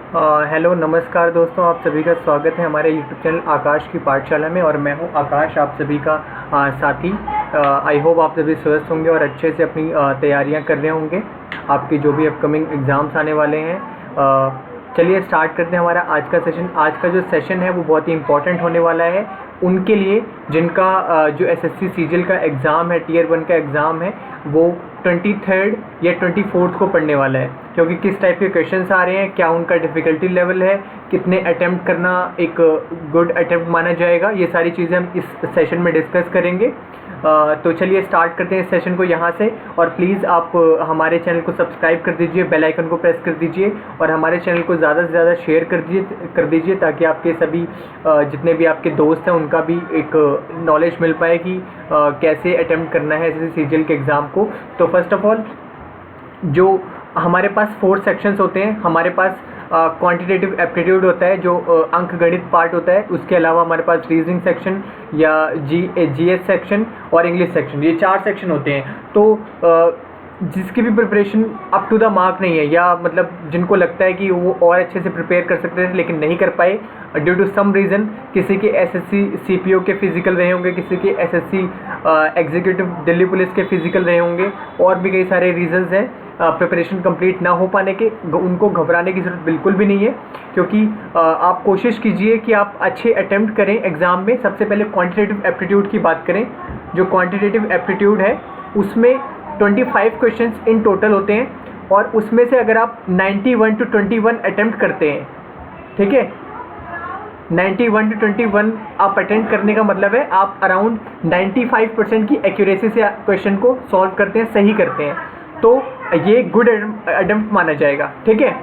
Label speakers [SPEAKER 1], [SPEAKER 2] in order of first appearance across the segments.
[SPEAKER 1] Hello नमस्कार दोस्तों, आप सभी का स्वागत है हमारे यूट्यूब चैनल आकाश की पाठशाला में। और मैं हूं आकाश, आप सभी का साथी। आई होप आप सभी स्वस्थ होंगे और अच्छे से अपनी तैयारियां कर रहे होंगे, आपके जो भी अपकमिंग एग्ज़ाम्स आने वाले हैं। चलिए स्टार्ट करते हैं हमारा आज का सेशन। आज का जो सेशन है वो बहुत ही इंपॉर्टेंट होने वाला है उनके लिए जिनका जो एसएससी सीजीएल का एग्ज़ाम है, टियर 1 का एग्ज़ाम है, वो 23 या 24 को पढ़ने वाला है। क्योंकि किस टाइप के क्वेश्चंस आ रहे हैं, क्या उनका डिफ़िकल्टी लेवल है, कितने अटैम्प्ट करना एक गुड अटैम्प्ट माना जाएगा, ये सारी चीज़ें हम इस सेशन में डिस्कस करेंगे। तो चलिए स्टार्ट करते हैं इस सेशन को यहाँ से। और प्लीज़ आप हमारे चैनल को सब्सक्राइब कर दीजिए, बेल आइकन को प्रेस कर दीजिए और हमारे चैनल को ज़्यादा से ज़्यादा शेयर कर दीजिए ताकि आपके सभी जितने भी आपके दोस्त हैं उनका भी एक नॉलेज मिल पाए कि कैसे अटैम्प्ट करना है एसएससी सीजीएल के एग्ज़ाम को। तो फर्स्ट ऑफ ऑल जो हमारे पास 4 सेक्शंस होते हैं। हमारे पास क्वांटिटेटिव एप्टीट्यूड होता है जो अंक गणित पार्ट होता है। उसके अलावा हमारे पास रीजनिंग सेक्शन या जीएस सेक्शन और इंग्लिश सेक्शन, ये 4 सेक्शन होते हैं। तो जिसकी भी preparation up to the mark नहीं है, या मतलब जिनको लगता है कि वो और अच्छे से प्रिपेयर कर सकते थे लेकिन नहीं कर पाए ड्यू टू सम रीज़न, किसी के एसएससी सीपीओ के फिजिकल रहे होंगे, किसी के एसएससी एग्जीक्यूटिव दिल्ली पुलिस के फिजिकल रहे होंगे, और भी कई सारे रीजंस हैं प्रिपरेशन कंप्लीट ना हो पाने के। उनको घबराने की ज़रूरत बिल्कुल भी नहीं है, क्योंकि आप कोशिश कीजिए कि आप अच्छे अटैम्प्ट करें एग्ज़ाम में। सबसे पहले क्वांटिटेटिव एप्टीट्यूड की बात करें। जो क्वांटिटेटिव एप्टीट्यूड है उसमें 25 क्वेश्चंस इन टोटल होते हैं, और उसमें से अगर आप 91 to 21 अटैम्प्ट करते हैं, ठीक है, 91 to 21 आप अटेम्प्ट करने का मतलब है आप अराउंड 95% की एक्यूरेसी से क्वेश्चन को सॉल्व करते हैं, सही करते हैं, तो ये गुड अटेम्प्ट माना जाएगा, ठीक है।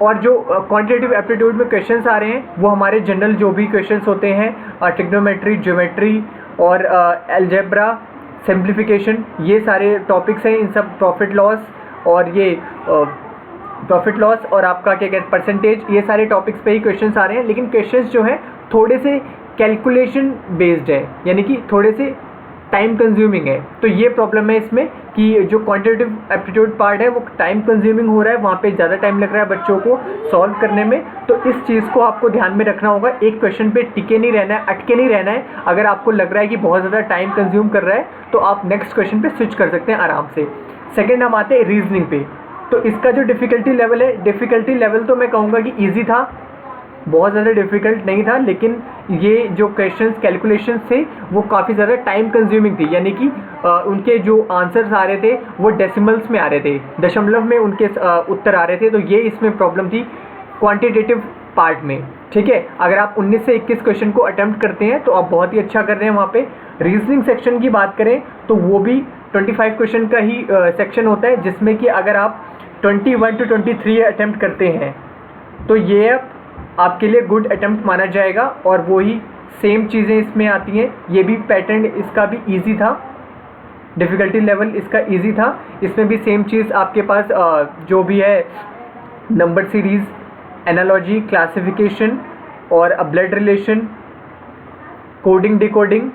[SPEAKER 1] और जो क्वांटिटेटिव एप्टीट्यूड में क्वेश्चंस आ रहे हैं वो हमारे जनरल जो भी क्वेश्चंस होते हैं, ट्रिग्नोमेट्री, ज्योमेट्री और अलजेब्रा, सिंप्लीफिकेशन, ये सारे टॉपिक्स हैं। इन सब प्रॉफिट लॉस और ये प्रॉफिट लॉस और आपका क्या कहते हैं परसेंटेज, ये सारे टॉपिक्स पे ही क्वेश्चंस आ रहे हैं। लेकिन क्वेश्चंस जो हैं थोड़े से कैलकुलेशन बेस्ड है, यानी कि थोड़े से टाइम कंज्यूमिंग है। तो ये प्रॉब्लम है इसमें कि जो क्वांटिटेटिव एप्टीट्यूड पार्ट है वो टाइम कंज्यूमिंग हो रहा है, वहाँ पे ज़्यादा टाइम लग रहा है बच्चों को सॉल्व करने में। तो इस चीज़ को आपको ध्यान में रखना होगा। एक क्वेश्चन पे टिके नहीं रहना है, अटके नहीं रहना है। अगर आपको लग रहा है कि बहुत ज़्यादा टाइम कंज्यूम कर रहा है तो आप नेक्स्ट क्वेश्चन पे स्विच कर सकते हैं आराम से। सेकेंड हम आते हैं रीजनिंग पे। तो इसका जो डिफ़िकल्टी लेवल है, डिफ़िकल्टी लेवल तो मैं कहूँगा कि ईजी था, बहुत ज़्यादा डिफ़िकल्ट नहीं था। लेकिन ये जो क्वेश्चंस कैलकुलेशंस थे वो काफ़ी ज़्यादा टाइम कंज्यूमिंग थी, यानी कि उनके जो आंसर्स आ रहे थे वो डेसिमल्स में आ रहे थे, दशमलव में उनके उत्तर आ रहे थे। तो ये इसमें प्रॉब्लम थी क्वांटिटेटिव पार्ट में, ठीक है। अगर आप 19 से 21 क्वेश्चन को अटैम्प्ट करते हैं तो आप बहुत ही अच्छा कर रहे हैं वहाँ पे। रीजनिंग सेक्शन की बात करें तो वो भी 25 क्वेश्चन का ही सेक्शन होता है, जिसमें कि अगर आप 21 to 23 अटैम्प्ट करते हैं तो ये आपके लिए गुड अटैम्प्ट माना जाएगा। और वही सेम चीज़ें इसमें आती हैं। ये भी पैटर्न इसका भी इजी था, डिफ़िकल्टी लेवल इसका इजी था। इसमें भी सेम चीज़ आपके पास जो भी है नंबर सीरीज़, एनालॉजी, क्लासिफिकेशन और ब्लड रिलेशन, कोडिंग डिकोडिंग,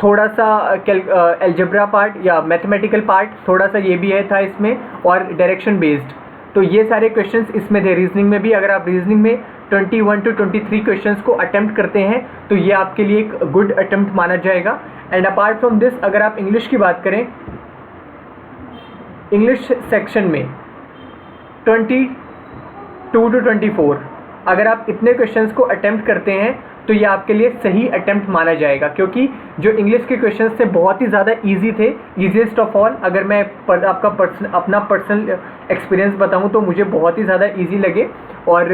[SPEAKER 1] थोड़ा सा अलजेब्रा पार्ट या मैथमेटिकल पार्ट थोड़ा सा ये भी है था इसमें, और डायरेक्शन बेस्ड। तो ये सारे क्वेश्चंस इसमें थे। रीजनिंग में भी अगर आप रीजनिंग में 21 to 23 क्वेश्चंस को अटेम्प्ट करते हैं तो ये आपके लिए एक गुड अटेम्प्ट माना जाएगा। एंड अपार्ट फ्रॉम दिस अगर आप इंग्लिश की बात करें, इंग्लिश सेक्शन में 22 to 24 अगर आप इतने क्वेश्चंस को अटेम्प्ट करते हैं तो ये आपके लिए सही अटेम्प्ट माना जाएगा, क्योंकि जो इंग्लिश के क्वेश्चंस थे बहुत ही ज़्यादा इजी थे, ईजीएस्ट ऑफ ऑल। अगर मैं अपना पर्सनल एक्सपीरियंस बताऊं तो मुझे बहुत ही ज़्यादा इजी लगे, और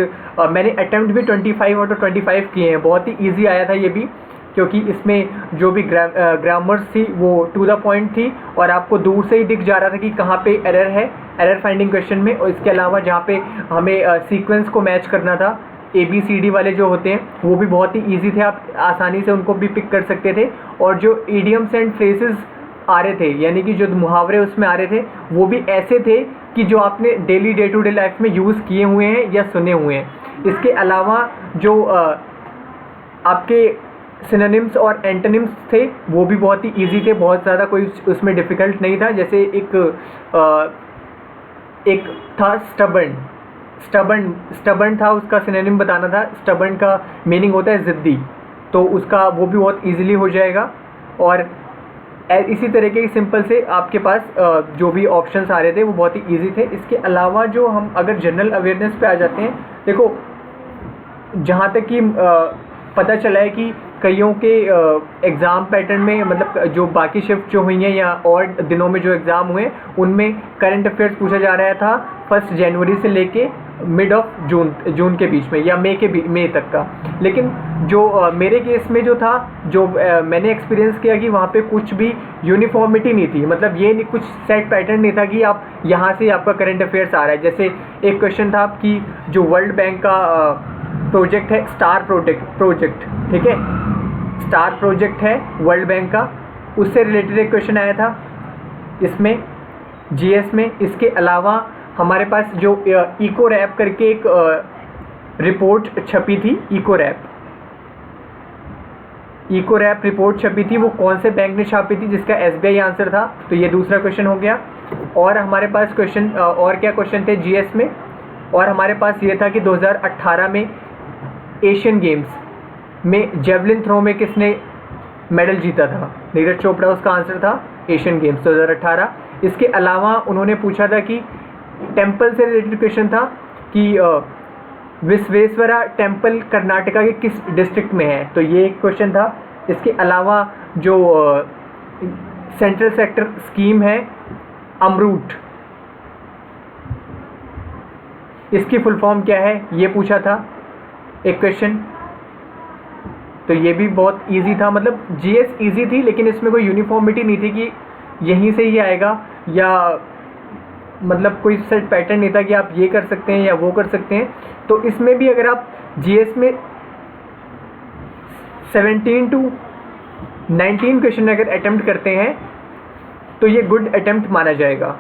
[SPEAKER 1] मैंने अटेम्प्ट भी 25 आउट ऑफ 25 किए हैं। बहुत ही ईजी आया था ये भी, क्योंकि इसमें जो भी ग्रामर्स थी वो टू द पॉइंट थी, और आपको दूर से ही दिख जा रहा था कि कहाँ पे एरर है, एरर फाइंडिंग क्वेश्चन में। और इसके अलावा जहाँ पे हमें सीक्वेंस को मैच करना था, ABCD वाले जो होते हैं वो भी बहुत ही इजी थे, आप आसानी से उनको भी पिक कर सकते थे। और जो इडियम्स एंड फ्रेजेस आ रहे थे, यानी कि जो मुहावरे उसमें आ रहे थे, वो भी ऐसे थे कि जो आपने daily day to day life में यूज़ किए हुए हैं या सुने हुए हैं। इसके अलावा जो आपके सिनोनिम्स और एंटोनिम्स थे वो भी बहुत ही इजी थे, बहुत ज़्यादा कोई उसमें डिफ़िकल्ट नहीं था। जैसे एक था स्टबर्न, स्टबर्न था, उसका सिनोनिम बताना था। स्टबर्न का मीनिंग होता है ज़िद्दी, तो उसका वो भी बहुत ईजिली हो जाएगा। और इसी तरीके की सिंपल से आपके पास जो भी ऑप्शंस आ रहे थे वो बहुत ही इजी थे। इसके अलावा जो हम अगर जनरल अवेयरनेस पे आ जाते हैं, देखो जहाँ तक कि पता चला है कि कईयों के एग्ज़ाम पैटर्न में, मतलब जो बाकी शिफ्ट जो हुई हैं या और दिनों में जो एग्ज़ाम हुए उनमें करंट अफेयर्स पूछा जा रहा था 1 जनवरी से लेके मिड ऑफ जून के बीच में या मई तक का। लेकिन जो मेरे केस में जो था, जो मैंने एक्सपीरियंस किया कि वहाँ पे कुछ भी यूनिफॉर्मिटी नहीं थी। मतलब ये नहीं, कुछ सेट पैटर्न नहीं था कि आप यहाँ से आपका करंट अफेयर्स आ रहा है। जैसे एक क्वेश्चन था कि जो वर्ल्ड बैंक का प्रोजेक्ट है स्टार प्रोजेक्ट, ठीक है, स्टार प्रोजेक्ट है वर्ल्ड बैंक का, उससे रिलेटेड एक क्वेश्चन आया था इसमें जीएस में। इसके अलावा हमारे पास जो इको रैप करके एक रिपोर्ट छपी थी, इको रैप रिपोर्ट छपी थी, वो कौन से बैंक ने छापी थी, जिसका एसबीआई आंसर था। तो ये दूसरा क्वेश्चन हो गया। और हमारे पास क्वेश्चन और क्या क्वेश्चन थे जीएस में, और हमारे पास ये था कि 2018 में एशियन गेम्स में जेवलिन थ्रो में किसने मेडल जीता था। नीरज चोपड़ा उसका आंसर था, एशियन गेम्स 2018। इसके अलावा उन्होंने पूछा था कि टेम्पल से रिलेटेड क्वेश्चन था कि विश्वेश्वरा टेम्पल कर्नाटका के किस डिस्ट्रिक्ट में है, तो ये एक क्वेश्चन था। इसके अलावा जो सेंट्रल सेक्टर स्कीम है अमरूट, इसकी फुल फॉर्म क्या है ये पूछा था एक क्वेश्चन। तो ये भी बहुत इजी था, मतलब जीएस इजी थी, लेकिन इसमें कोई यूनिफॉर्मिटी नहीं थी कि यहीं से ही आएगा, या मतलब कोई सेट पैटर्न नहीं था कि आप ये कर सकते हैं या वो कर सकते हैं। तो इसमें भी अगर आप जीएस में 17 to 19 क्वेश्चन अगर अटेम्प्ट करते हैं तो ये गुड अटेम्प्ट माना जाएगा,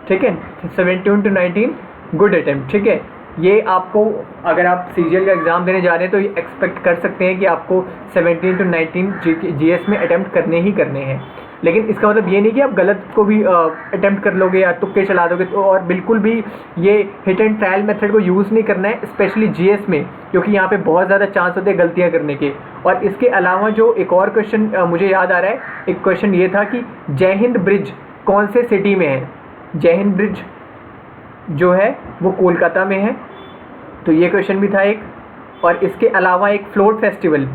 [SPEAKER 1] ठीक है। 17 to 19 गुड अटेम्प्ट, ठीक है। ये आपको अगर आप सीजीएल का एग्ज़ाम देने जा रहे हैं तो ये एक्सपेक्ट कर सकते हैं कि आपको 17 to 19 जीएस में अटेम्प्ट करने ही करने हैं। लेकिन इसका मतलब ये नहीं कि आप गलत को भी अटेम्प्ट कर लोगे या तुक्के चला दोगे। तो और बिल्कुल भी ये हिट एंड ट्रायल मेथड को यूज़ नहीं करना है, स्पेशली जीएस में, क्योंकि यहाँ पे बहुत ज़्यादा चांस होते हैं गलतियाँ करने के। और इसके अलावा जो एक और क्वेश्चन मुझे याद आ रहा है, एक क्वेश्चन ये था कि जय हिंद ब्रिज कौन से सिटी में है। जय हिंद ब्रिज जो है वो कोलकाता में है, तो ये क्वेश्चन भी था एक। और इसके अलावा एक फ्लोट फेस्टिवल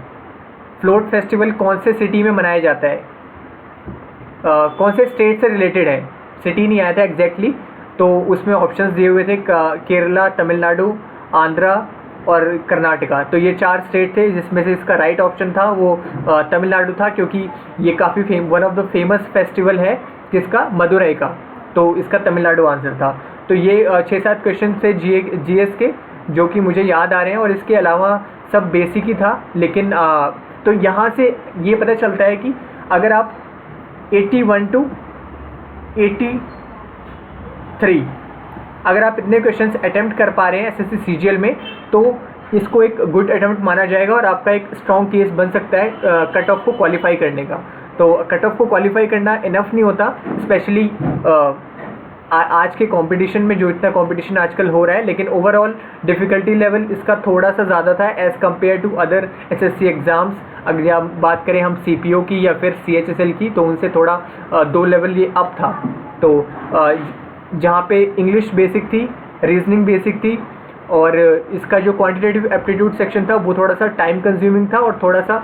[SPEAKER 1] कौन से सिटी में मनाया जाता है, कौन से स्टेट से रिलेटेड है, सिटी नहीं आया था एग्जैक्टली। तो उसमें ऑप्शंस दिए हुए थे केरला, तमिलनाडु, आंध्रा और कर्नाटका। तो ये 4 स्टेट थे, जिसमें से इसका राइट ऑप्शन था वो तमिलनाडु था, क्योंकि ये काफ़ी one of the famous festival है किसका, मदुरई का। तो इसका तमिलनाडु आंसर था। तो ये 6-7 क्वेश्चन थे जीएस के जो कि मुझे याद आ रहे हैं, और इसके अलावा सब बेसिक ही था। लेकिन तो यहाँ से ये पता चलता है कि अगर आप 81 to 83 अगर आप इतने क्वेश्चंस अटेम्प्ट कर पा रहे हैं एसएससी सीजीएल में, तो इसको एक गुड अटेम्प्ट माना जाएगा और आपका एक स्ट्रॉन्ग केस बन सकता है कट ऑफ को क्वालिफाई करने का। तो कट ऑफ को क्वालिफाई करना इनफ नहीं होता, स्पेशली आज के कंपटीशन में, जो इतना कंपटीशन आजकल हो रहा है। लेकिन ओवरऑल डिफ़िकल्टी लेवल इसका थोड़ा सा ज़्यादा था as compared to other SSC exams. अगर आप बात करें हम सीपीओ की या फिर सीएचएसएल की, तो उनसे थोड़ा 2 लेवल ये अप था। तो जहाँ पे इंग्लिश बेसिक थी, रीजनिंग बेसिक थी, और इसका जो क्वांटिटेटिव एप्टीट्यूड सेक्शन था वो थोड़ा सा टाइम कंज्यूमिंग था और थोड़ा सा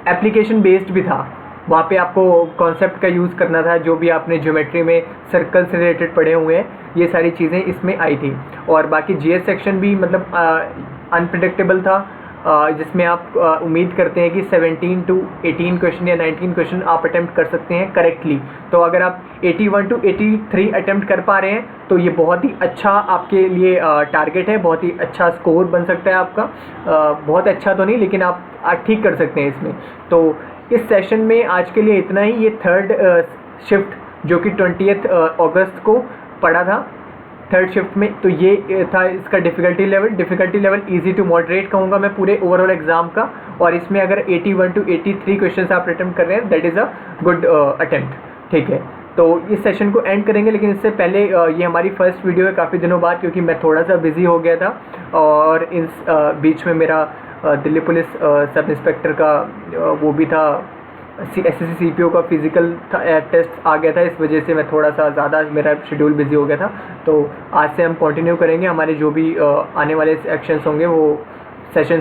[SPEAKER 1] एप्लीकेशन बेस्ड भी था। वहाँ पे आपको कॉन्सेप्ट का यूज़ करना था, जो भी आपने ज्योमेट्री में सर्कल से रिलेटेड पढ़े हुए हैं, ये सारी चीज़ें इसमें आई थी। और बाकी जीएस सेक्शन भी मतलब अनप्रिडिक्टेबल था, जिसमें आप उम्मीद करते हैं कि 17 to 18 क्वेश्चन या 19 क्वेश्चन आप अटेम्प्ट कर सकते हैं करेक्टली। तो अगर आप 81 to 83 अटेम्प्ट कर पा रहे हैं तो ये बहुत ही अच्छा आपके लिए टारगेट है, बहुत ही अच्छा स्कोर बन सकता है आपका। बहुत अच्छा तो नहीं, लेकिन आप ठीक कर सकते हैं इसमें। तो इस सेशन में आज के लिए इतना ही। ये 3rd शिफ्ट जो कि 20 अगस्त को पड़ा था, 3rd शिफ्ट में, तो ये था इसका difficulty level easy to moderate कहूँगा मैं पूरे ओवरऑल एग्ज़ाम का। और इसमें अगर 81 to 83 क्वेश्चन आप अटेम्प्ट कर रहे हैं, that is a good attempt, ठीक है। तो इस सेशन को एंड करेंगे, लेकिन इससे पहले ये हमारी फर्स्ट वीडियो है काफ़ी दिनों बाद, क्योंकि मैं थोड़ा सा बिज़ी हो गया था और इस बीच में मेरा दिल्ली पुलिस सब इंस्पेक्टर का वो भी था, SSC CPO का फिज़िकल टेस्ट आ गया था। इस वजह से मैं थोड़ा सा ज़्यादा मेरा शेड्यूल बिजी हो गया था। तो आज से हम कंटिन्यू करेंगे, हमारे जो भी आने वाले सेशंस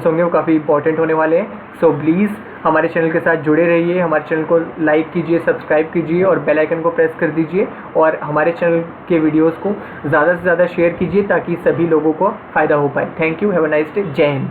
[SPEAKER 1] होंगे वो काफ़ी इंपॉर्टेंट होने वाले हैं। सो प्लीज़ हमारे चैनल के साथ जुड़े रहिए, हमारे चैनल को लाइक कीजिए, सब्सक्राइब कीजिए और बेल आइकन को प्रेस कर दीजिए, और हमारे चैनल के वीडियोस को ज़्यादा से ज़्यादा शेयर कीजिए ताकि सभी लोगों को फ़ायदा हो पाए। Thank you, have a nice day, जय हिंद।